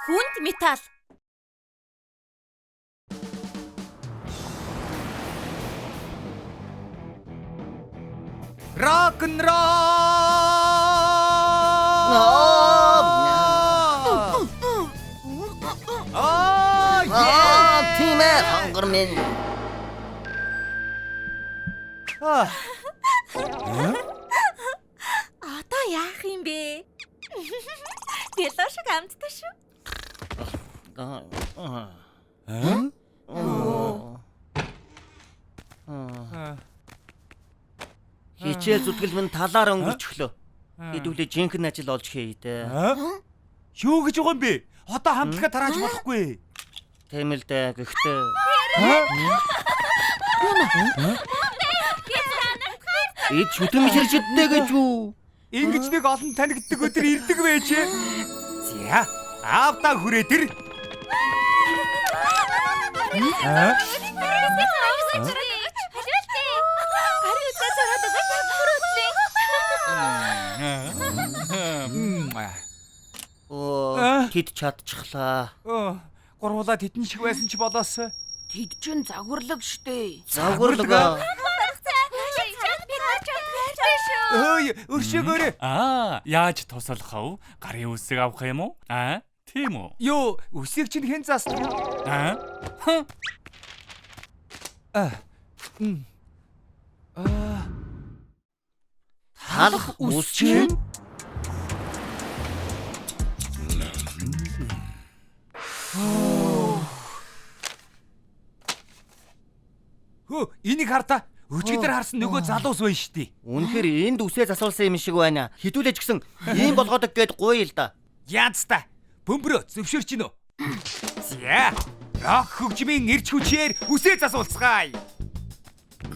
Хүнд металл. Рок н ролл. Тийм ээ, хонгор минь. Одоо яах юм бэ? Дэлгэр шиг амттай шүү. Хичээл зүтгэл минь талаар өнгөрч өглөө. Хэдүүлээ жинхэнэ ажил олж хий дээ. Юу гэж байгаа юм бэ? Одоо хамтлагаа тарааж болохгүй. Тийм л дээ. Гэхдээ Эд шүтэн ширчдтэй гэж юу? Ингэж нэг олон танигддаг өдөр ирдэг байж. За, аавда хүрээ тэр. Тэд чадчихлаа. Гурвуулаа тэтэн шиг байсан ч болоос. Тэд чин загварлаг штэ. Загварлага. Ой, өршөөгөөрэй. Яаж туслах вэ? Гарын үсэг авах юм уу? Тийм үү? Юу, үсэг чинь хэн заасан? Халах үс чинь? Энийг хартаа. Өчигдөр харсан нөгөө залуус байна штий. Үнэхээр энд үсээ засуулсан юм шиг байна. Хідүүлэж гисэн ийм болгодог гэд гоё л да. Яац та. Бөмбөрөө зөвшөөрч гинөө. За. Рок хөгжмийн эрч хүчээр үсээ засуулцгаая.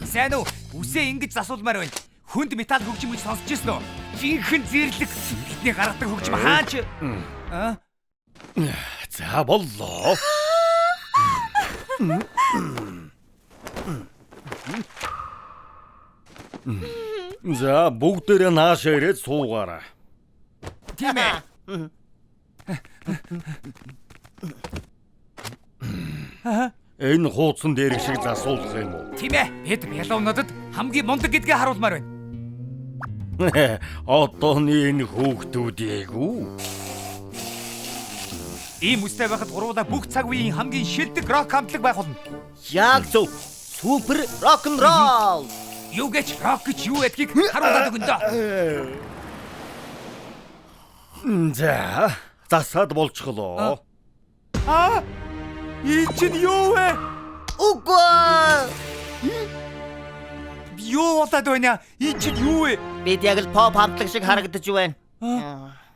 Сайн уу? Үсээ ингэж засуулмаар байна. Хүнд металл хөгжим гэж сонсч ирсэн үү? Жинхэнэ зэрлэг бидний гаргадаг хөгжим хаач? За боллоо. За бүгдээрээ наашаа ирээд суугаарай. Тийм ээ. Энэ хуудсан дээр шиг засуулах юм уу? Тийм ээ. Бид ялуунуудад хамгийн мундаг гэдгээ харуулмаар байна. Одооны энэ хүүхдүүдийг үү? Ийм үстэй байхад гурвуулаа бүх цаг үеийн хамгийн шилдэг рок хамтлаг байх болно. Яг зөв. Супер рок н ролл. Юу гэж рок гэж юу гэдгийг харуулдаг өгөн дөө. За, засаад болчихлоо. Энэ чинь юу вэ? Үгүй. Юу болоод байна? Энэ чинь юу вэ? Бид яг л pop хамтлаг шиг харагдаж байна.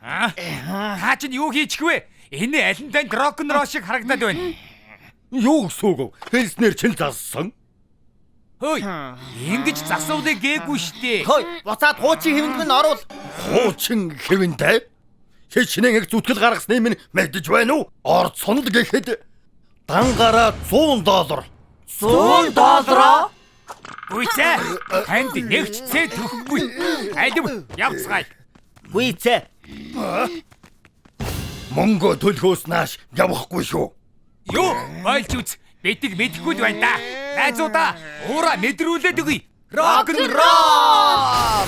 Хаа чинь юу хийчих вэ? Энэ аль нь танд рок н ролл шиг харагдаад байна. Юу гэсүг? Хэлснээр чин зассан. Хөөе. Ингэж засуулъя гээгүй штэ. Хөөе, буцаад хуучин хэвэнд минь оруул. Хуучин хэвэнтэй? Хичнээн их зүтгэл гаргасны минь мэдэж байна уу? Орд сонол гэхэд дангаараа $100. $100? Үйцээ. Танд нэгч цээ төгөхгүй. Алив явцгаая. Гүйцээ. Монго төлхөөс нааш явахгүй шүү. Юу? Ойлч үз. Бидийг мэдэхгүй л байна да. Найзуудаа, уура мэдрүүлээд өгье. Рок н ролл!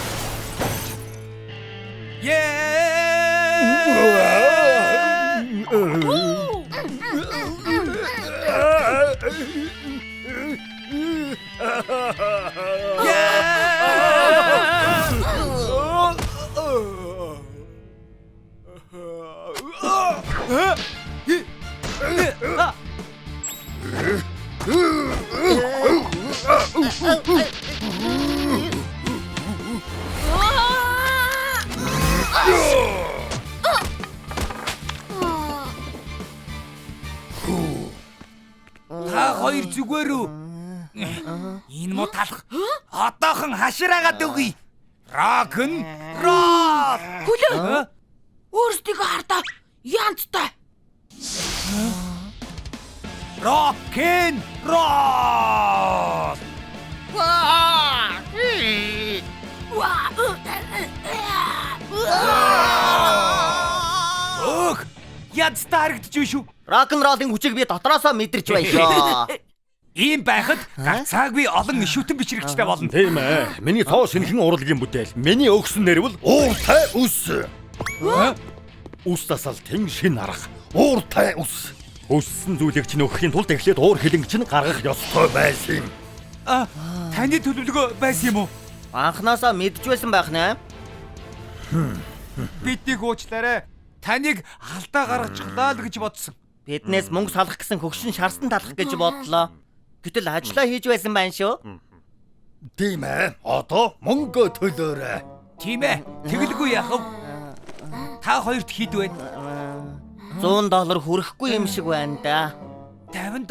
Та хоёр зүгээр үү? Энэ муу талах. Одоохон хашираагаад өгье. Рок н ролл. Хөлөө. Өөрсдийгөө хардаа. Янцтай. Рок н ролл. ядстаа харагдаж байна шүү. Рок н роллын хүчийг би дотроосоо мэдэрч байна шүү. Ийм байхад гацаагүй олон ишүүтэн бичрэгчтэй болно. Тийм ээ. Миний тоо шинхэн урлагийн бүтээл. Миний өгсөн нэр бол ууртай ус. Ус тасал тэн шин арга. Ууртай ус. Өссөн зүйлийг чинь өгөхийн тулд эхлээд уур хилэнг чинь гаргах ёстой байсан юм. Таны төлөвлөгөө байсан юм уу? Анхнаасаа мэдж байсан байх нэ. Бидний хуучлаарай. Таныг алдаа гаргачихлаа л гэж бодсон. Биднээс мөнгө салах гэсэн хөгшин шарсан талах гэж бодлоо. Гэтэл ажиллаа хийж байсан байна шүү. Тийм ээ. Одоо мөнгө төлөөрэй. Тийм ээ. Тэгэлгүй яах вэ? Та хоёрт хэд вэ? $100 хүрэхгүй юм шиг байна да. $50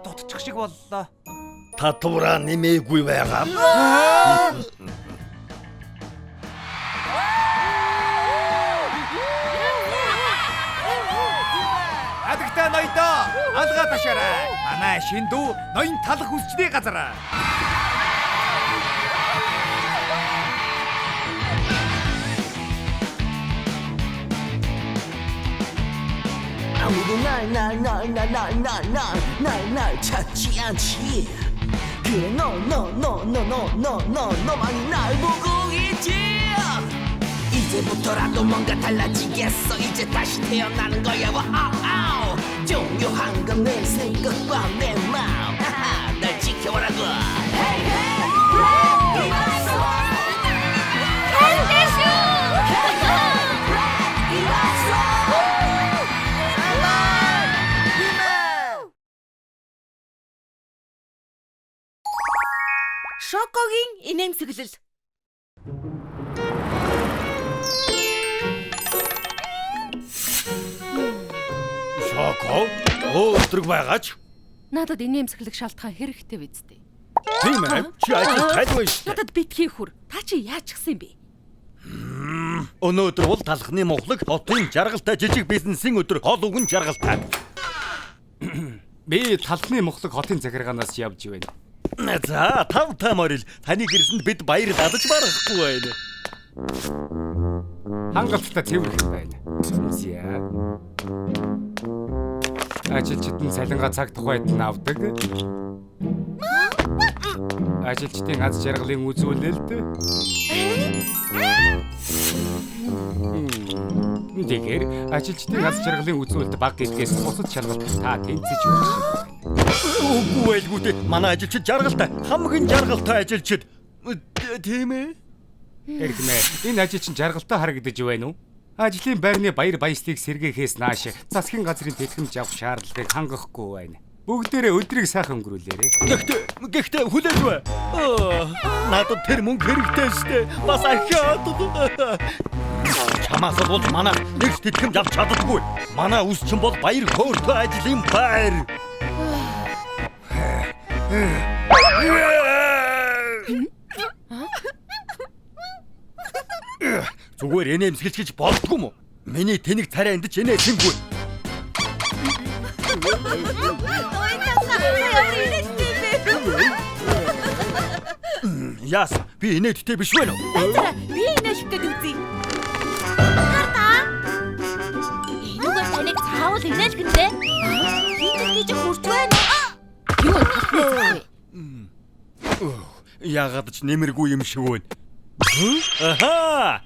дутчих шиг боллоо. Татвараа нэмээгүй байгаа. Адагтаа ноёдоо алгаа ташаарай. Манай шин дүү ноён талах үсчний газар. 아무도 날 찾지 않지. 그래 너만이 날 보고 있지. 이제부터라도 뭔가 달라지겠어. 이제 다시 태어나는 거야. 와우. 중요한 건 내 생각과 내 마음. 날 지켜보라고. Hey hey, Шокогийн инээмсэглэл. Шоко. Өдрөг байгаач. Надад инээмсэглэх шалтгаан хэрэгтэй биз дээ. Тийм ээ. Чи ажил тайлбар шүү. Надад битгий хүр. Та чи яачихсан юм бэ? Өнөөдөр бол талхны мухлаг хотын жаргалтай жижиг бизнесийн өдөр. Гол үг нь жаргалтай. Би талхны мухлаг хотын захиргаанаас явж байна. За, тав тамарил. Таны гэрсэнд бид баяр дадаж барахгүй байна. Хангалттай цэвэрхэн байна. Зя. Ажилчид нь салингаа цаг тухайд нь авдаг. Ажилчдын аз жаргалын үзүүлэлт. Тэгэхээр ажилчдын аз жаргалын үзүүлэлт баг гэдгээс бусад шалгалт та тэнцэж байна. Үгүй ээ. Манай ажилчид жаргалтай. Хамгийн жаргалтай ажилчид. Тийм ээ. Эргэмээ. Энэ ажил чинь жаргалтай харагдаж байна уу? Ажлын байрны баяр баясгалыг сэргээхээс нааш засгийн газрын тэтгэмж авах шаардлагыг хангахгүй байна. Бүгдээрээ өдрийг сайхан өнгөрүүлээрэй. Гэхдээ хүлээж бай. Надад тэр мөнгө хэрэгтэй шттэ. Бас ахиад. Чамаас бол манай нэг тэтгэмж авч чаддаггүй. Манай үс чинь бол баяр хөөртэй ажлын байр. Зүгээр энээмсгэлж гэж болдгүй мө? Миний тэнэг царай эндэж энэсэнгүй. Яс, би инээдтэй биш вэ? Би инээштэй үзье. Хартаа. Энэгээр таныг цаавал инээлгэндээ. Хийж хурж байна. Юу талхны. Яагаад ч нэмэргүй юм шиг байна. Аха!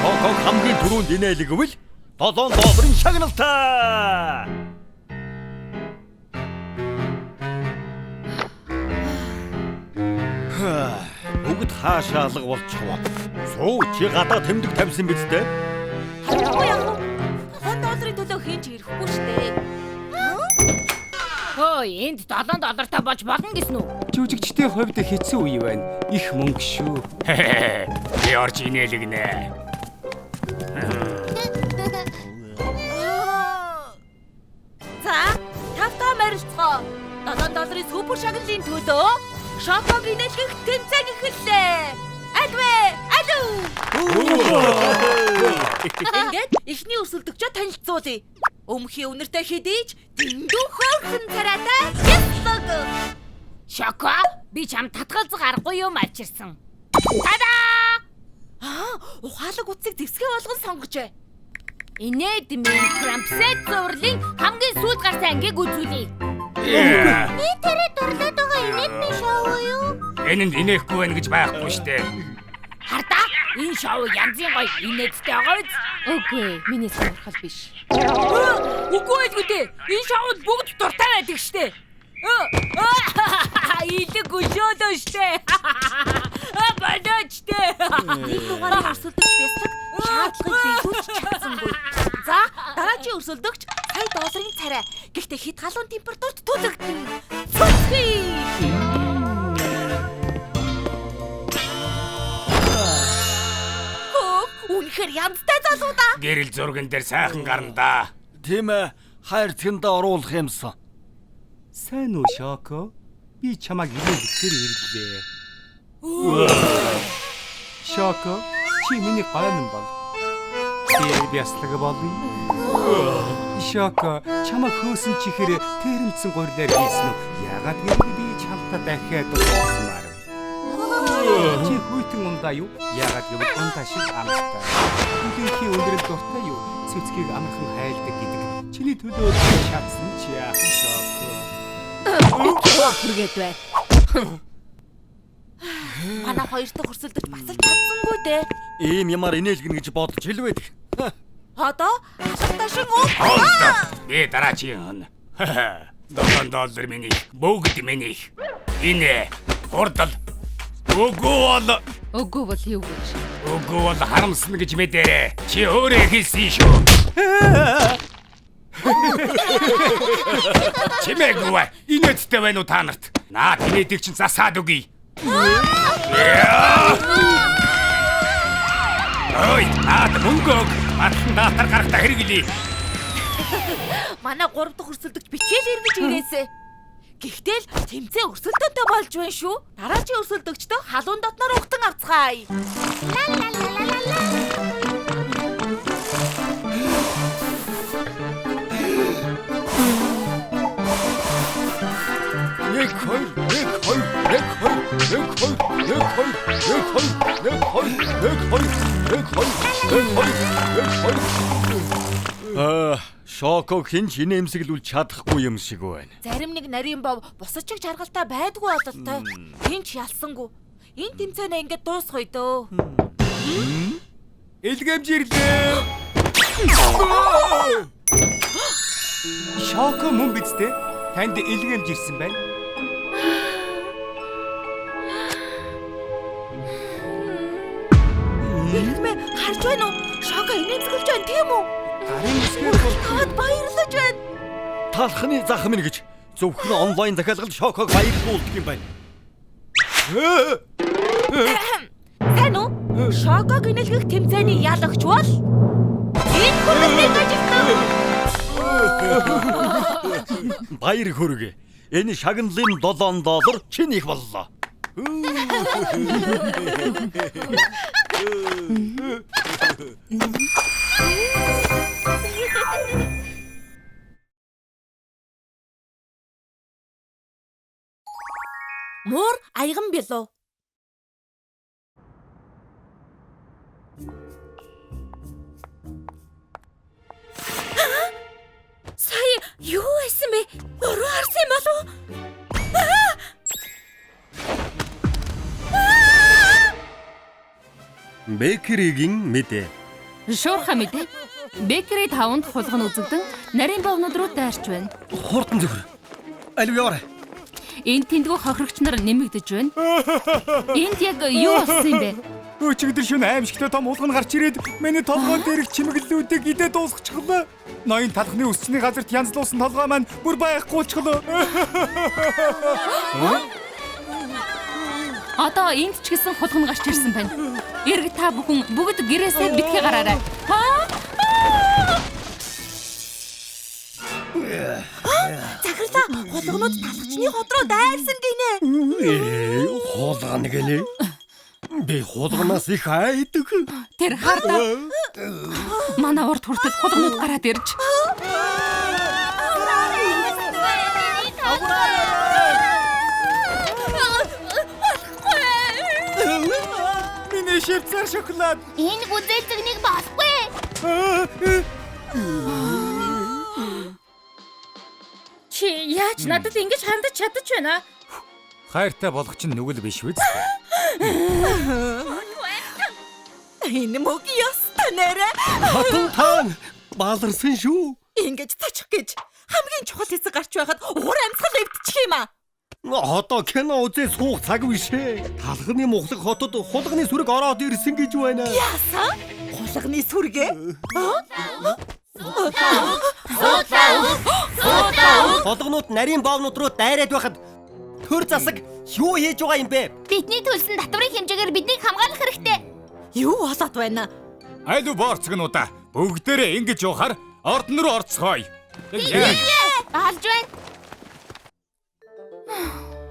Шоко хамгийн түрүүнд инээлгвэл $7 шагналтай. Бүгд хаашаа алга болчихвоо. Суу чи гадаа тэмдэг тавьсан биз дээ? $7 төлөө хийж ирэхгүй штэ. Ой, энд $7 та болж болно гэсэн үү? Жүжигчдийн хувьд хэцүү үе байна. Их мөнгө шүү. Би орж инээлгэнэ. За, тавтаа марилцгоо. $7 супер шагналын төлөө шоког инээлгэх тэмцээн эхэллээ. Альвэ, алуу. Ингээд ихний өсөлтөгчөө танилцуулъя. Өмхий үнэртэй хэдийж дэндүү хөөрхөн царайтай яслаг. Шоко, би чам татгалзах аргагүй юм авчирсан. Тада! Ухаалаг утсыг зэвсгээ болгон сонгож бай. Инээд Крампсет зурлын хамгийн сүүлд гарсан ангийг үзүүлье. Би тэрэ дурлаад байгаа инээд би шоу юу? Энэнд инехгүй байна гэж байхгүй штэ. Хардаа энэ шоу янзын гоё инээдтэй байгаа биз? Үгүй, миний сонирхол биш. Үгүй ээ. Энэ шоуд бүгд дуртай байдаг штэ. Илэг өшөөлөө штэ. Баначтэй. Нэг дугаарыг өрсөлдөгч бясдаг шаардлагыг биелүүлж чадсангүй. За, дараагийн өрсөлдөгч сая долларын царай. Гэхдээ хэд галуун температурт түлэгдэн. Цуцгий. Үнэхээр янзтай залуу да. Гэрэл зурган дээр сайхан гарна да. Тийм ээ. Хайр цэгэндээ оруулах юмсан. Сайн уу Шоко? Би чамайг ирээдгээр ирлээ. Шоко, чи миний гойн бол. Би яслаг болъё. Шоко, чамайг хөөсөн чихээр тэрэмцэн гурлаар хийсэн үү? Яагаад гэвэл би чамтай дахиад уулзмаар. Чи хүйтэн ундаа юу? Яагаад гэвэл ундаа шиг амттай. Үнэнхий өндрөл дуртай юу? Цэцгийг амархан хайлдаг гэдэг. Чиний төлөө чадсан чи яах вэ Шоко? Хүргээд бай. Манай хоёр дахь өрсөлдөж бас л чадсангүй дээ. Ийм ямар инээлгэн гэж бодож хэлвэдэг. Одоо хашигтай шиг уу? Би дараагийн $7 миний бүгд миний. Энэ хурдл Үгүй бол юу гэж? Үгүй бол харамсна гэж мэдээ. Чи өөрөө хэлсэн шүү. Чимээгүй. Инээдтэй байна уу та нарт? Наа тэнэдэг чинь засаад үгүй. Ой, наад мөнгөг батлан даатар гарахта хэрэглэе. Манай 3 дахь өрсөлдөгч бичээл эргэж ирээсэ. Гэхдээ л тэмцээ өрсөлдөөтэй болж байна шүү. Дараагийн өрсөлдөгчдөө халуун дотноор угтан авцгаая. Шоко хинч инээмсэглүүл чадахгүй юм шиг байна. Зарим нэг нарийн бов бусачиг жаргалтай байдгүй бололтой. Хинч ялсангүй. Энэ тэмцээнээ ингээд дуусгая дөө. Илгэмжирлээ. Шоко мөн биз дээ? Танд илгэмжирсэн байна. Илгмээ харж байна уу? Шоко инээмсэглэж байна тийм үү? Гарын үсгээр Таад баярлаж байна. Талхны зах минь гэж зөвхөн онлайн захиалганд Шоког баярлуулдаг юм байна. Сайн уу? Шоког инээлгэх тэмцээний ялагч бол энэ хүмүүсийн ажилтнаа. Баяр хүргэ. Энэ шагналын $7 чинийх боллоо. Муур аяган билүү? Сая юу байсан бэ? Уруу харсан юм болов уу? Бекеригийн мэдээ. Шуурхаа мэдээ. Бекери 5 дахь хулган үзэгдэн нарийн бовнууд руу дайрч байна. Хурдан зөвхөр. Алив яваарай. Энд тэндгүү хохирогч нар нэмэгдэж байна. Энд яг юу болсон юм бэ? Өчигдөр шөнө аимшигтай том уулган гарч ирээд миний толгой дээрх чимэглэлүүдийг идэ дуусгачихлаа. Ноён талхны өсчний газарт янзлуулсан толгой маань бүр байхгүйчлээ. Одоо энд ч гэсэн хулган гарч ирсэн байна. Эрг та бүхэн бүгд гэрээсээ битгий гараарай. Захирлаа, хулганууд талхчны хот руу дайрсан гинэ. Хулган гэлээ. Би хулганаас их айдаг. Тэр хардаа. Манай урд хүртэл хулганууд гараад ирж. Миний шивцээр шоколад. Энэ гүзэлцэгнийг болохгүй. Чи яаж надад ингэж хандаж чадаж байна? Хайртай болох чинь нүгэл биш үү? Энэ мөг ястаа нэрэ. Хатан таан бааларсан шүү. Ингэж тачих гэж хамгийн чухал хэсэг гарч байхад уур амьсгал эвдчих юм аа. Одоо кино үзээ суух цаг биш ээ. Талхны мухлаг хотод хулганы сүрэг ороод ирсэн гэж байна. Яасан? Хулганы сүргээ? Холгонууд нарийн боовнууд руу дайраад байхад төр засаг юу хийж байгаа юм бэ? Бидний төлсөн татврын хэмжээгээр биднийг хамгаалах хэрэгтэй. Юу болоод байна? Айлу борцгнуудаа бүгдээрээ ингэж явахаар ордон руу орцгоё. Алж байна.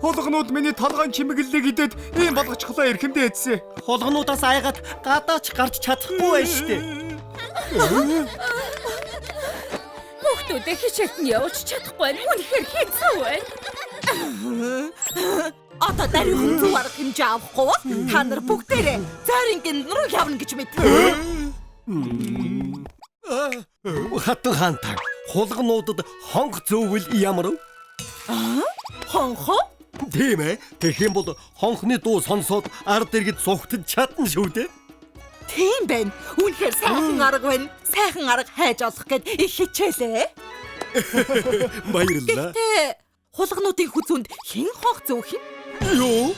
Хулгнууд миний толгойн чимэглэлийг идээд ийм болгочихлоо эрхэмдээ эдсэн. Холгонуудаас айгаад гадаач гарч чадахгүй байна шүү дээ. Хүүхдүүдээ хичээлд нь явуулж чадахгүй байна. Үнэхээр хэцүү байна. Одоо дарийн хүнзүү арга хэмжээ авахгүй бол та нар бүгдээрээ зайрингийн руу явна гэж мэд. Хатан хаан та хулгнуудад хонх зөөвөл ямар вэ? Хонхо? Тийм ээ. Тэгэх юм бол хонхны дуу сонсоод ард иргэд зугтаж чадна шүү дээ. Тийм байна. Үнэхээр сайхан арга байна. Сайхан арга хайж олох гэд их хичээлээ. Баярлалаа. Хулгнуудын хүзүүнд хэн хонх зөөх юм? Юу?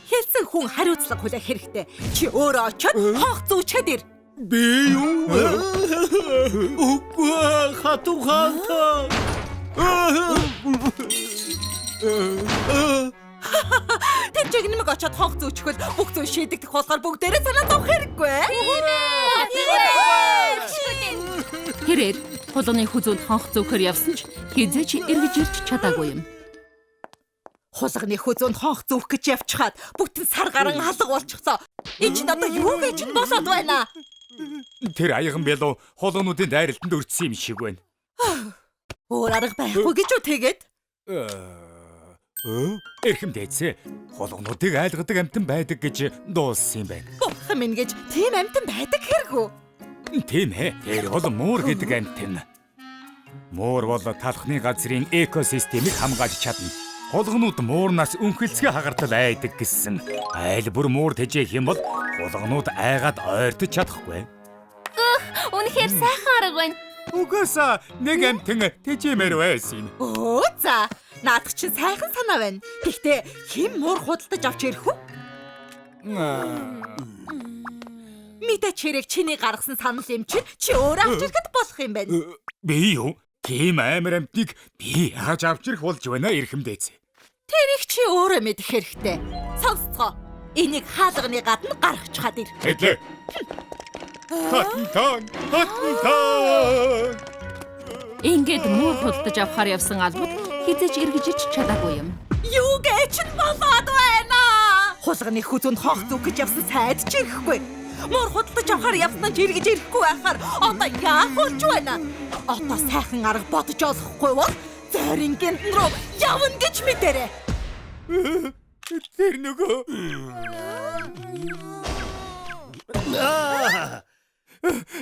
Хэлсэн хүн хариуцлага хүлээх хэрэгтэй. Чи өөрөө очиод хонх зүүчээд ир. Би юу? Үгүй хатан хаан та. Тэвчэг нэмэг очиод хонх зүүчихвэл бүх зүйл шийдэгдэх болохоор бүгдээрээ санаа зовох хэрэггүй. Хэрээр хулганы хүзүүнд хонх зөөхөр явсан ч хизээч эргэж ирч чадаагүй юм. Хулганы хүзүүнд хонх зүүх гэж явчихад бүтэн сар гарan алга болчихсоо. Энэ чинь одоо юу гэж нь болоод байна? Тэр аяган бэлүү хулгнуудын дайралтанд өртсөн юм шиг байна. Өөр арга байхгүй гэж үү тэгээд? Эрхэмдээцээ хулгнуудыг айлгадаг амтан байдаг гэж дууссан юм байна. Бурхан минь гэж тийм амтан байдаг хэрэггүй. Тийм ээ. Тэр бол муур гэдэг амтан. Муур бол талхны газрын экосистемийг хамгаалж чадна. Хулгнууд муурнаас өнхөлцгөө хагартал айдаг гэсэн. Айл бүр муур тэжээх юм бол хулгнууд айгаад ойртож чадахгүй. Үнэхээр сайхан арга байна. Угаасаа нэг амтан тэжээмээр байсан юм. Оо за. Наадах чинь сайхан санаа байна. Гэхдээ хэн муур худалдаж авч ирэх вэ? Мэдээч хэрэг чиний гаргасан санал юм чи өөрөө авч ирэхэд болох юм байна. Би юу? Тийм амар амтныг би яаж авч ирэх болж байна эрхэмдээц. Тэрийг чи өөрөө мэдэх хэрэгтэй. Сонсцгоо. Энийг хаалганы гадна гаргаж чад ир. Хэдэ? Хатан. Ингээд муу худалдаж авахар явсан албад хизээч эргэж ич чадаагүй юм. Юу гэж нь болоод байна? Хулганы хүзүүнд хонх зүүх гэж явсан сайд ч ирэхгүй. Муур худалдаж авахар явсан ч эргэж ирэхгүй байхаар одоо яах болж байна? Одоо сайхан арга бодож олохгүй бол зайрингийн руу явна гэж мэдэрээ. Тэр нөгөө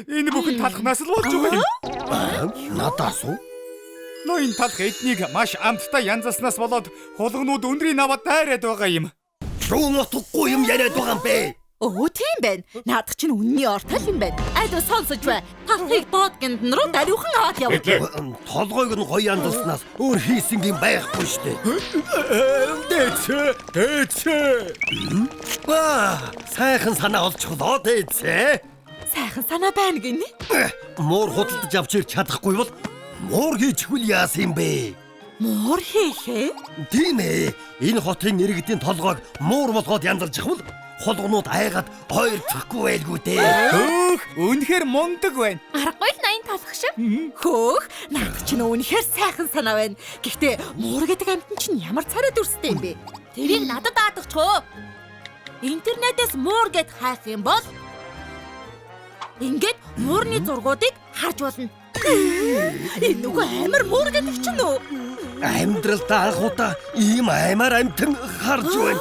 энэ бүхэн талхнаас л болж байгаа юм. Надаас уу? Ноён талх эднийг маш амттай янзалснаас болоод хулгнууд өндрийн наваад дайраад байгаа юм. Шуу нутгүй юм яриад байгаа юм бэ? Оо тийм байна. Наадах чинь үнний ортал юм байна. Айдуу сонсож бай. Талхыг боодгинд руу дариухан аваад яв. Толгойг нь гоё янзалснаас өөр хийсэн юм байхгүй штэ. Дээцээ. Сайхан санаа олчихлоо дээцээ. Сайхан санаа байна гинэ. Муур худалдаж авч ирч чадахгүй бол муур хийчихвэл яасан юм бэ? Муур хийхээ? Тийм ээ. Энэ хотын иргэдийн толгойг муур болгоод янзалж ихвэл хулгнууд айгаад ойртохгүй байлгүй дээ. Үнэхээр мундаг байна. Аргагүй л 80 талах шиг. Хөөх, наад чинь үнэхээр сайхан санаа байна. Гэхдээ муур гэдэг амьтан чинь ямар царай дүрстэй юм бэ? Тэрийг надад даадагчгүй. Интернетээс муур гэд хайх юм бол ингээд муурны зургуудыг харж болно. Энэ нөгөө амар муур гэдэг чинь үү? Амьдралдаа анхудаа ийм аймаар амьтан харж байна.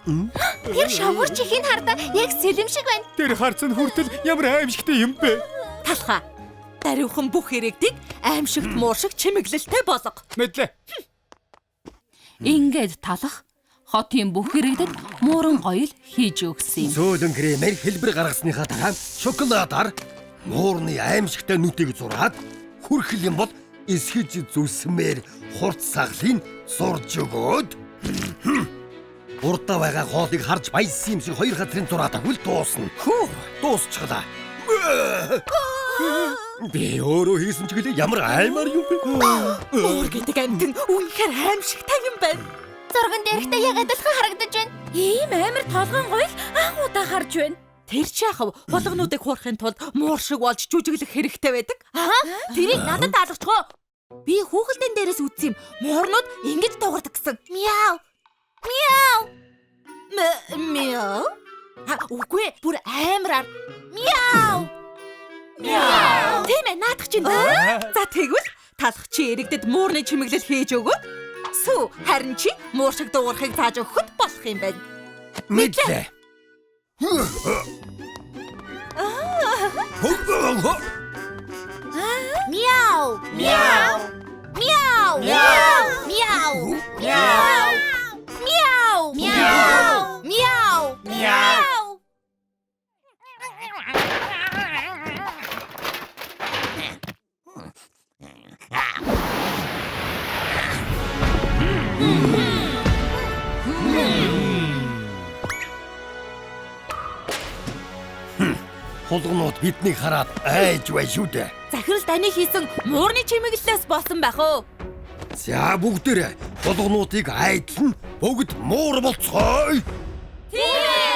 Тэр шавгуурч ихийн хардаа яг сэлэм шиг байна. Тэр харцан хүртэл ямар аимшигтай юм бэ? Талхаа. Даруйхан бүх хэрэгтийг аимшигт мууршиг чимэглэлтэй болго. Мэдлээ. Ингээд талах хотын бүх хэрэгдэд мууран гоёл хийж өгсөн юм. Зөөлөн кремээр хэлбэр гаргасныхаа дараа шоколадаар муурны аимшигтай нүдийг зураад хүрхэл юм бол эсхэж зүсмээр хурц саглыг зурж өгөөд урдаа байгаа хоолыг харж баясан юм шиг хоёр хатрын зураад агвал дуусна. Дуусчихлаа. Би өөрөө хийсэн ч гэлээ ямар аймаар юм бэ? Уур гэдэг амьтан үнэхээр аимшигтай юм байна. Зурган дээрхтээ яг адилхан харагдаж байна. Ийм амар толгойн гоёл анхудаа харж байна. Тэр ч яхав болгонуудыг хуурахын тулд муур шиг болж жүжиглэх хэрэгтэй байдаг. Тэрийг надад таалгачихоо. Би хүүхэлдэйн дээрээс үзсэн юм. Муурнууд ингэж дуурдаг гэсэн. Мяу. Мяу. Мяу. Үгүй бүр амараар. Мяу. Мяу. Тийм ээ наадах чинь. За тэгвэл талах чи иргэдэд муурны чимэглэл хийж өгөөд сүү харин чи муур шиг дуурахыг зааж өгөхөд болох юм байна. Мэдлээ. Мяу. Мяу. Мяу. Мяу. Мяу. Мяу. Мяу. Мяу. Мяу. Мяу. Хулгунууд биднийг хараад айж бай шүү дээ. Захирал таны хийсэн муурны чимэглэлээс болсон байх уу? За бүгдээрээ хулгунуудыг айдлан бүгд муур болцгоё. Мяу.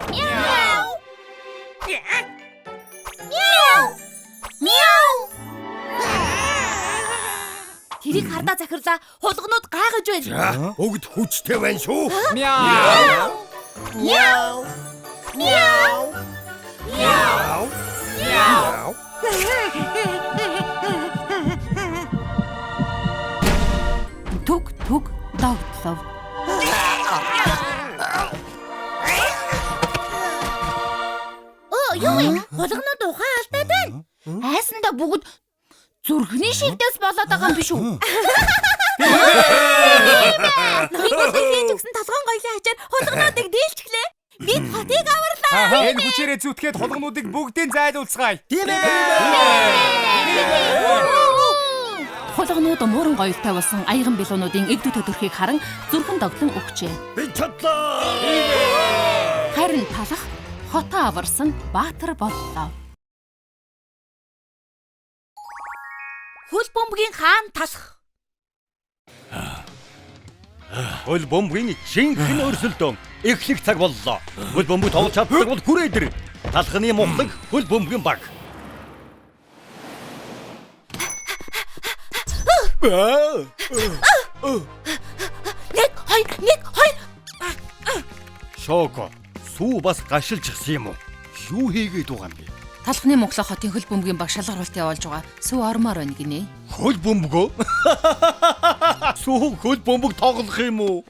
Мяу. Мяу. Мяу. Тэрийг хардаа захирлаа хулгунууд гайхаж байна. За бүгд хүчтэй байна шүү. Мяу. Мяу. Мяу. Мяу. Мяу. Түг догтлов. Юу вэ? Болгонод ухаан алдаад байна. Айсанда бүгд зүрхний шигдээс болоод байгаа юм биш үү? Ноёнгоос хийж өгсөн толгойн гоёлын хажаар хулгунуудыг дийлчихлээ. Бид хотыг аварлаа. Энэ хүчээрээ зүтгээд хулгунуудыг бүгдийг зайлуулцгаая. Тийм ээ. Хулгунууд мууран гоёлтой болсон аяган билуунуудын эгдүү төдөрхийг харан зүрхэн догтлон өгчээ. Би чадлаа. Харин талах хотоо аварсан баатар боллоо. Хөл бөмбөгийн хаан талах. Хөл бөмбөгийн жинхэнэ өрсөлдөөн эхлэх цаг боллоо. Хөл бөмбөг тоглож чаддаг бол хүрээдэр. Талхны мухлаг хөл бөмбөгийн баг. Нэг хоёр. Шоко. Сүү бас гашилж гисэн юм уу? Юу хийгээд байгаа юм бэ? Талхны Монголын хотын хөл бөмбөгийн баг шалгаруулалт явуулж байгаа. Сүү ормоор байна гинэ. Хөл бөмбөгөө? Сүү хөл бөмбөг тоглох юм уу?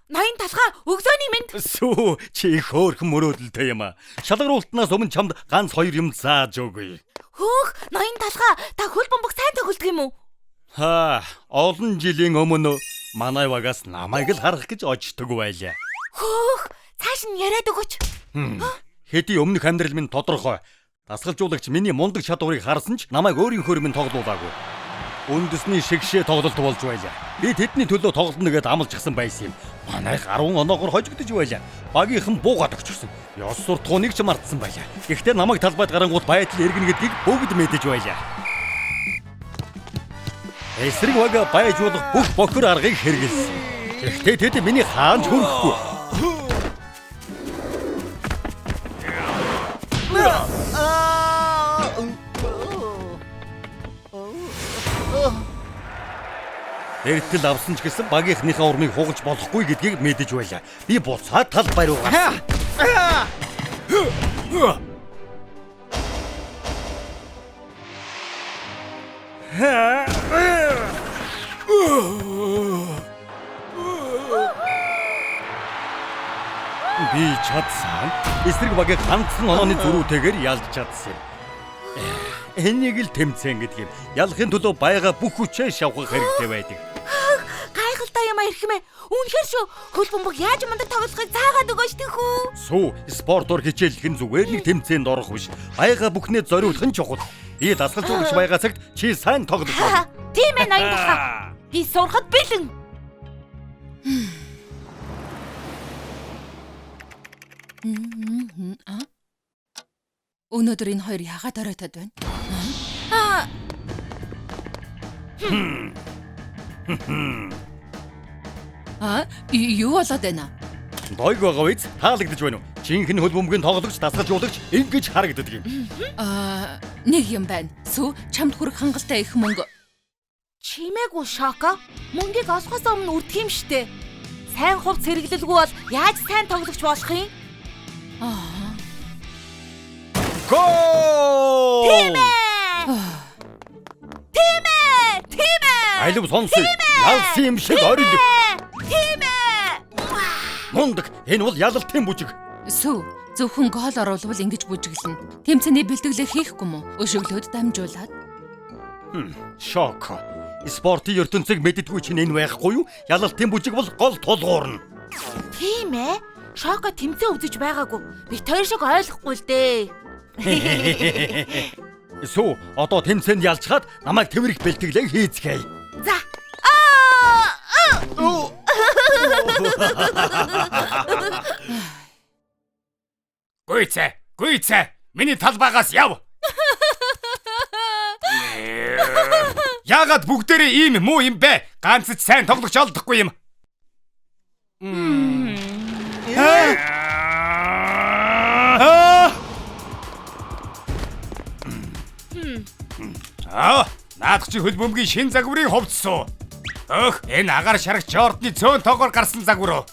Ноён талхаа өгзөөний минь. Сүү чи их хөөрхөн мөрөөдөлтэй юм аа. Шалгаруултнаас өмнө чамд ганц хоёр юм зааж өгье. Хөөх, ноён талхаа та хөл бөмбөг сайн тоглодог юм уу? Олон жилийн өмнө манай багаас намайг л харах гэж очдөг байлаа. Хөөх, цааш нь яриад өгөөч. Хэдий өмнөх амьдрал минь тодорхой. Дасгалжуулагч миний мундаг чадварыг харсан ч намайг өөрийнхөө минь тоглуулаагүй. Үндэсний шигшээ тоглолт болж байлаа. Би тэдний төлөө тоглоно гэдээ амлажсан байсан юм. Манайх 10 оноогоор хожигдож байлаа. Багийнхан буугаад өгчихсөн. Ёс суртахууныг ч мартсан байлаа. Гэхдээ намайг талбайд гарангууд байдал эргэнэ гэдгийг бүгд мэдэж байлаа. Эсрэг бага байжуулах бүх бохир аргыг хэрэгэлсэн. Гэхдээ тэд миний хаанч хөрөхгүй. Эртэл авсан ч гэсэн багийнхныхаа урмыг хугалж болохгүй гэдгийг мэдэж байлаа. Би буцаад талбай руу гарсан. эсрэг багийг ганцхан онооны зөрүүтэйгээр ялж чадсан юм. Энийг л тэмцээн гэдэг юм. Ялахын төлөө байга бүх хүчээ шавхах хэрэгтэй байдаг. Гайхалтай юм аа эрхэмээ. Үнэхээр шүү. Хөл бөмбөг яаж мундаг тоглохыг цаагаад өгөөч тэхүү. Сүү, спортоор хичээлэх нь зүгээр нэг тэмцээнд орох биш. Байга бүхнээ зориулах нь чухал. Би дасгал зурагч байгаа цагт чи сайн тоглож байна. Тийм ээ ноён тухай. Би сурахад бэлэн. Өнөөдөр энэ хоёр яагаад оройтод байна? Юу болоод байна? Дойг байгаа биз? Таалагдж байна уу? Жинхэнэ хөл бөмбөгийн тоглогч, дасгал жуулагч ингэж харагддаг юм. Нэг юм байна. Сүү чамд хүрэх хангалттай их мөнгө. Чимээгүй Шоко. Мөнгийг олохоос өмнө үрдэх юм штэ. Сайн хувц хэрэглэлгүй бол яаж сайн тоглогч болох юм? Гол! Тийм ээ. Айлв сонсъё. Ялсан юм шиг орил. Тийм ээ. Мундаг. Энэ бол ялалтын бүжиг. Сүү зөвхөн гол оруулбал ингэж бүжиглэнэ. Тэмцээний бэлтгэлээ хийхгүй мө? Өшөглөөд дамжуулаад. Шок. Спортын ертөнцийг мэддэггүй чинь энэ байхгүй юу? Ялалтын бүжиг бол гол тулгуурна. Тийм ээ. Шоко тэмцээн үзэж байгаагүй. Би тэр шиг ойлгохгүй л дээ. Сүү, одоо тэмцээнд ялцгаад намайг тэмрэх бэлтгэлээ хийцгээе. За. Гүйцэ. Миний талбайгаас яв. Яагаад бүгдээрээ ийм муу юм бэ? Ганц ч сайн тоглож олдохгүй юм. Наадах чи хөл бөмбөгийн шин загварыг хувцсан. Энэ агаар шарах Жордны цөөн тоогоор гарсан загвар.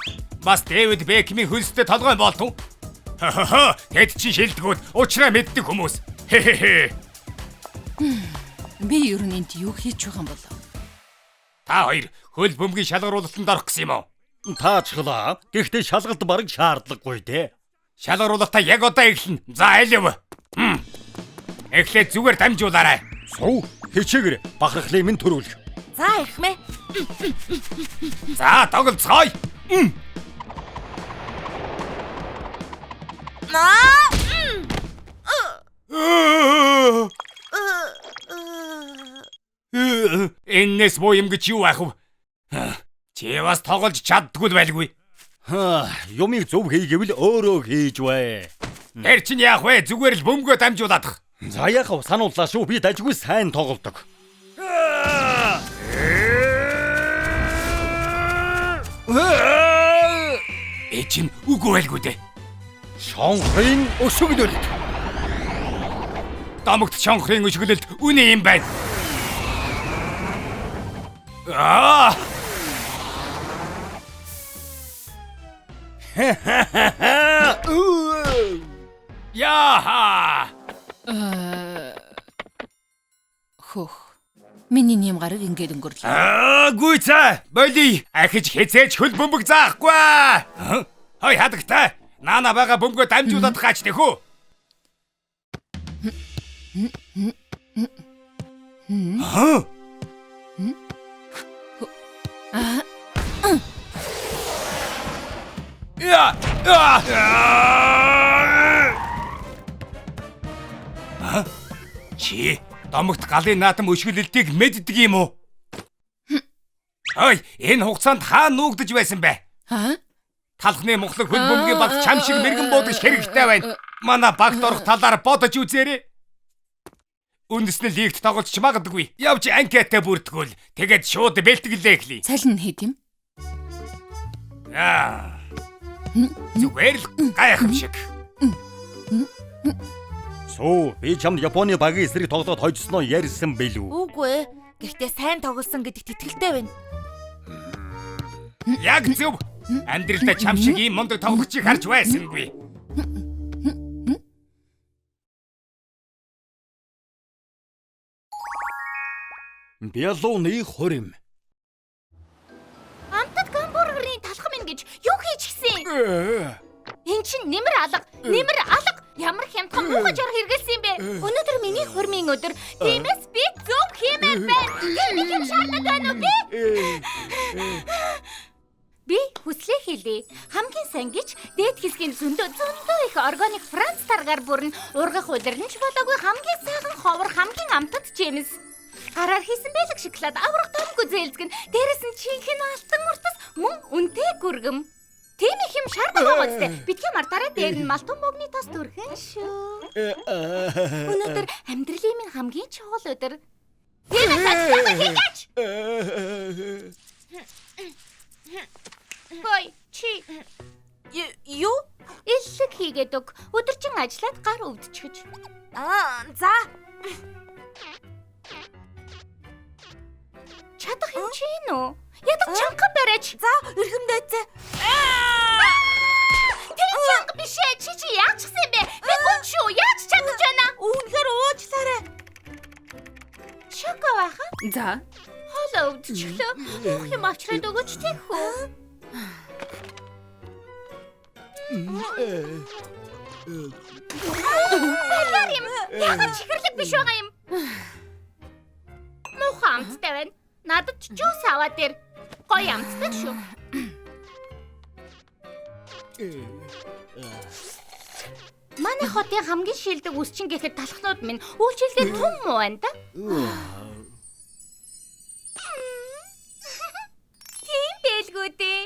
Бас Дэвид Бекмийн хөлстэй толгой болтон. Тэд чи шилдэгүүд уучраа мэддэг хүмүүс. Би ер нь энд юу хийж байгаа юм бол? Та хоёр хөл бөмбөгийн шалгаруулалтанд орох гэсэн юм уу? Таачглаа. Гэхдээ шалгалт бараг шаардлагагүй дээ. Шалгаруулалтаа яг одоо эхэлнэ. За айлв. Эхлээд зүгээр дамжуулаарай. Суу, хичээгэр бахархлын минь төрүүлэх. За эрхмээ. За тоглоцгоё. Энэс боо юм гэж юу ах вэ? Чи бас тоглож чаддгүй байлгүй. Юмыг зөв хийгээвэл өөрөө хийж бай. Тэр чинь яах вэ? Зүгээр л бөмбөгөө дамжуулаад. За яхав санууллаа шүү. Би дажгүй сайн тоглодог. Эчин үгүй байлгүй дээ. Шонхрын өшөглөлт. Дамагт шонхрын өшөглөлт үнэ юм байна. Яха! Хөх. Миний нэм гараг ингээд өнгөрлөө. Гүйцэ. Болий. Ахиж хязээж хөл бөмбөг заахгүй. Хой хадагтай. Наана бага бөмбөгөө дамжуулаад гаач тэхүү. Чи домогт галын наадам өшгөлөлтийг мэддэг юм уу? Ой, энэ хугацаанд хаа нуугдж байсан бэ? Талхны мухлаг хөл бөмбөгийн баг чам шиг мэрэгэн буудагч хэрэгтэй байна. Манай багт орох талаар бодож үзээрэй. Үндэснэ лигт тоглож ч магадгүй. Явж анкетаа бүрдгүүл. Тэгээд шууд бэлтгэлээ эхлэе. Цалин хэд юм? Зүгээр л гайхамшиг. Суу, би чамд Японы багийн эсрэг тоглоод хожсноо ярьсан байлгүй. Үгүй ээ. Гэхдээ сайн тоглосон гэдэгт итгэлтэй байна. Яг зөв. Амьдралдаа чам шиг ийм мундаг тоглогчийг харж байсангүй. Бялууны хорим. Амтад гамбургерийн талхам ин гэж юу хийчихсэн? Эн чин нэмэр алга. Ямар хямдхан муухай жар хэрэгэлсэн юм бэ? Өнөөдөр миний хурмын өдөр. Тиймээс би зөв хиймээр байна. Нэг юм шаардаад байна уу би? Би хүслээ хийлээ. Хамгийн сайн гэж дээд хэсгийн зөндөө их органик Франц таргаар бүрэн ургах удирдамж болоогүй хамгийн сайхан ховор хамгийн амтад Джеймс. Гараар хийсэн байлг шоколад аврах томгүй зээлзгэн дээрэс нь чихэн алтан уртас мөн үнэтэй гүргэм. Тийм их юм шаардлагатай гоцтой. Битгий мартаараа дээр нь малтан богны тас дүрхэн шүү. Өнөөдөр амьдралын минь хамгийн чухал өдөр. Тийм хийж. Бой, чи Юу? иллэг хийгээд өг. Өдөржин ажиллаад гар өвдчихөж. За. Чадах юм чи нөө. Ядаж чанга бариач. За, өрхөмдөөцөө. Тэр чанга биш ээ. Чи яаж чсэн юм бэ? Би гүн шүү. Яаж чадаж байна? Үүнхээр уучлаарай. Шоко баха. За, Хоолоо өвдчихлөө. Мөх юм авчраад өгөөч тийх үү? Баяр юм. Яг чихэрлэг биш байгаа юм. Муухай амттай байна. Надад ч жуус аваад ир. Гоё амттай шүү. Манай хотын хамгийн шилдэг үсчин гэхэд талхнууд минь үйлчлэгээ том муу байна да. Тийм байлгүй дээ.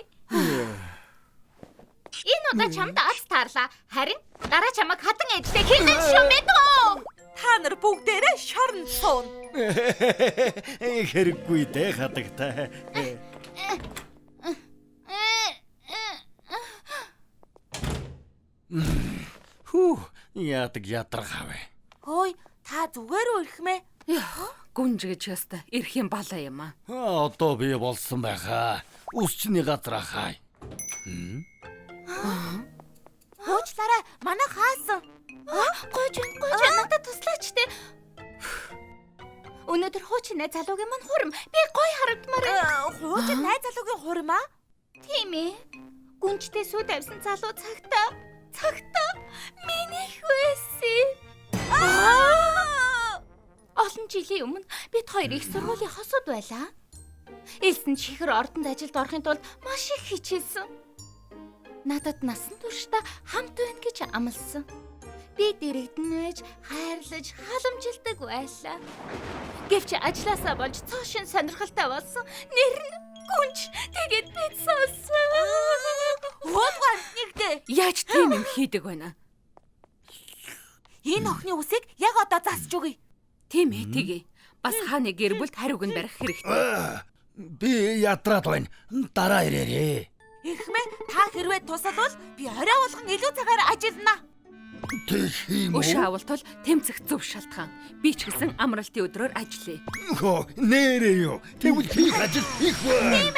Энэ удаа чамд аз таарлаа. Харин дараа чамайг хатан ээжтэй хилэн шүү мэдвэ? Та нар бүгдээрээ шорн суун. Хэрэггүй дээ хадагтай. Хүү, яадаг ядрахав. Хөөе, та зүгээр үү ирхмээ? гүнж гэж яста ирэх юм балаа юм аа. Одоо би болсон байхаа. Үсчний газрахаа. Хөөчлаарай, манай хаасан. Гойж надад туслаач те. Өнөөдөр хуучны залуугийн маань хурам. Би гой харагдмаар байна. Хуучин найз залуугийн хурам аа? Тийм ээ. Гүнжтэй сүү тавьсан залуу цагтаа миний хөөсөн. Олон жилийн өмнө бид хоёр их сургуулийн хосууд байлаа. Элсэн чихэр ордонд ажилд орохын тулд маш их хичээсэн. Надад насан туршдаа хамт байна гэж амласан. Би дэрэгдэн байж, хайрлаж, халамжилдаг байлаа. Гэвч ажилласаа болж цоошин сонирхолтой болсон. Нэр нь Гүнж. Тэгээд бид сонсон. Хөөдгөө нэгдээ. Яаж тийм юм хийдэг байна? Энэ охины үсийг яг одоо засч өгье. Тийм ээ тэгээ. Бас хааны гэр бүлд хариуг нь барих хэрэгтэй. Би ядраад байна. Дараа ирээрээ. Ирхмээ, та хэрвээ тусалвал би орой болгон илүү цагаар ажиллана. Тэг юм уу? Өш авалтвал тэмцэх зөв шалтгаан. Би ч гэсэн амралтын өдрөөр ажиллая. Хөө, нэрээ юу? Тэгвэл хийх ажил их бай.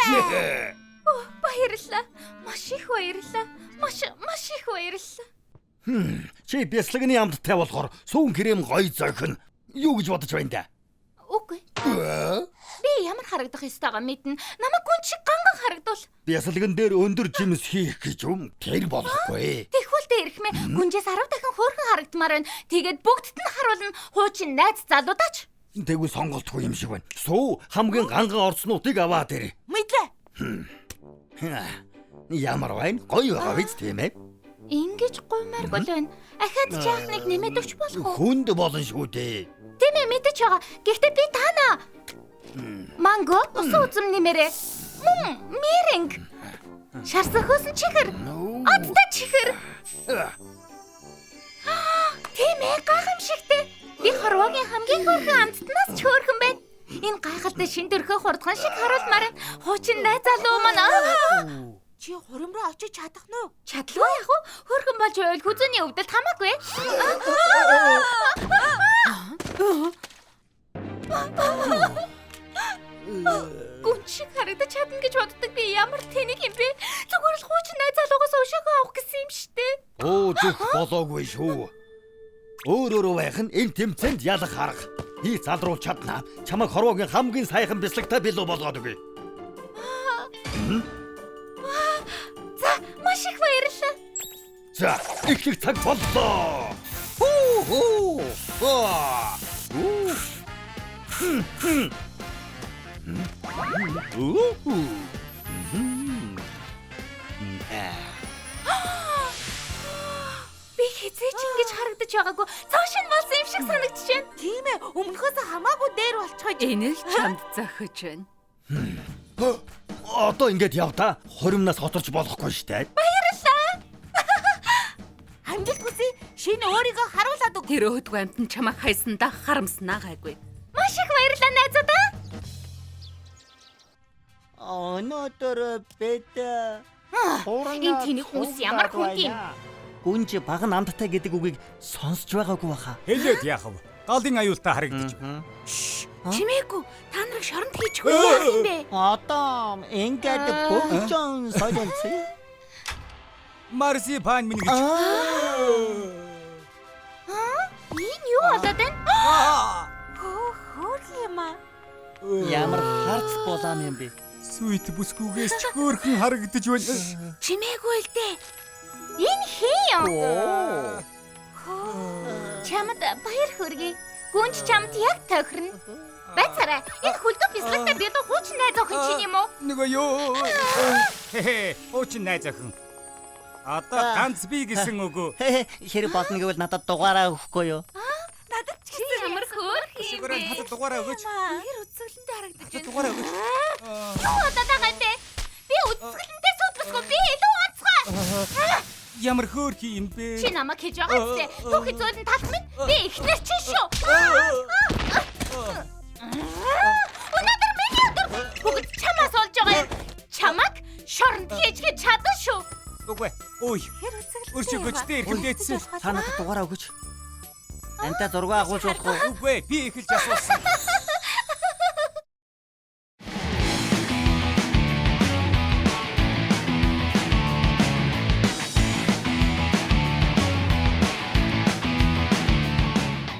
Баярлалаа. Маш их баярлалаа. Маш их баярлалаа. Чи бяслагны амттай болохоор сүүн крем гоё зохино. Юу гэж бодож байна да? Үгүй. Би ямар харагдах ёстойгоо мэднэ. Намайг гүн шиг ганган харагдвал. Бясалган дээр өндөр жимс хийх гэж юм. Тэр болохгүй. Тэгвэл дээр ирхмээ гүнжээс 10 дахин хөөрхөн харагдмаар байна. Тэгээд бүгдд нь харуулна хуучин найз залуудаач. Тэгвэл сонголтгүй юм шиг байна. Сүү хамгийн ганган орцнуудыг аваад ирээ. Мэдлээ. Ямар байна? Гоё байгаа биз тийм ээ? Ингэж гуймаар бол байна. Ахаад жаахныг нэмээд өгч болох уу? Хүнд болно шүү дээ. Тийм ээ мэдэж байгаа. Гэхдээ би таана. Манго, усан үзэм нэмээрээ. Мэринг. Шарсахөөсөн чихэр. Одтой чихэр. Тийм ээ гайхамшигтэй. Би хорвогийн хамгийн хөөрхөн амттнаас ч хөөрхөн байна. Энэ гайхалтай шин дөрхөө хурдхан шиг харуулмаар байна. Хуучин найз залуу маань. Чи хурим руу очиж чадах нь уу? Чадлгүй яах вэ? Хөөрхөн болж байвал хүзүүний өвдөлт хамаагүй. Гүн шиг харагдаж чадна гэж боддог би ямар тэнэг юм бэ? Зүгээр л хуучин найз залуугаас ушаагаа авах гэсэн юм штэ. Зүх болоогүй шүү. Өөрөөрөө байх нь энэ тэмцээнд ялах арга. Би залруулж чадна. Чамайг хорвогийн хамгийн сайхан бяслагтай билүү болгоод өгье. За, маш их баярлалаа. За, эхлэх цаг боллоо. Хүү. Би хизээч ингэж харагдаж байгаагүй. Цаашин болсон юм шиг санагдаж байна. Тийм ээ, өмнөхөөс хамаагүй дээр болчихоо. Энэ л чамд зохиж байна. Одоо ингэж яв та. Хоримнаас хоторч болохгүй штэ. Амжилт хүсье. Шинэ өөрийгөө харуулад өг. Тэр өдгөө амтан чамайг хайсандаа харамснаа гайгүй. Маш их баярлалаа найзуудаа. Өнөөдөр бид Энэ тэний хүс ямар хүн юм? гүнж баг намттай гэдэг үгийг сонсч байгаагүй баха. Хэлээд яах вэ? Галын аюултай харагдаж. Чимээгүй. Та нарыг шоронд хийчихгүй яах юм бэ? Одоо ингээд бүгжон солилцъя. Марси пан минь гэж. Энэ юу болоод байна? Хөөх юм аа. Ямар харц болоо юм бэ? Сүйт бүсгүйгээс ч хөөрхөн харагдаж байна. Чимээгүй л дээ. Энэ хин юм? Чамд баяр хүргэе. Гүнж чамд яг тохирно. Бацаараа энэ хөлдөө бислэгтэй бид хуучин найз охин чинь юм уу? Нөгөө ёо. Уучин найз охин. Одоо ганц би гэсэн үг. Хэрэг болно гэвэл надад дугаараа өгөхгүй юу? Надад ч Чи ямар хөөрх юм Sigurd бэ? хатад дугаараа өгөөч. Хоёр үзэсгэлэнтэй харагдаж Хатад дугаараа өгөөч. Юу одоо байгаа юм бэ? Би үзэсгэлэнтэй суудлахгүй би илүү онцгой. Ямар хөөрх юм бэ? Чи намайг хийж байгаа үстэй. Түүхий зөөлөн талх минь би ихнэр чи шүү. Өнөөдөр миний өдөр бүгд чамаас олж байгаа юм. Чамаг шоронд хийж чадсан шүү. Үгүй. Ой. тэр үзэсгэлэнтэй. Өршөөгчтэй эрхэмдээдсэн. Та надад дугаараа өгөөч. Антаа зураг агуулж болох уу? Үгүй. Би эхэлж асуусан.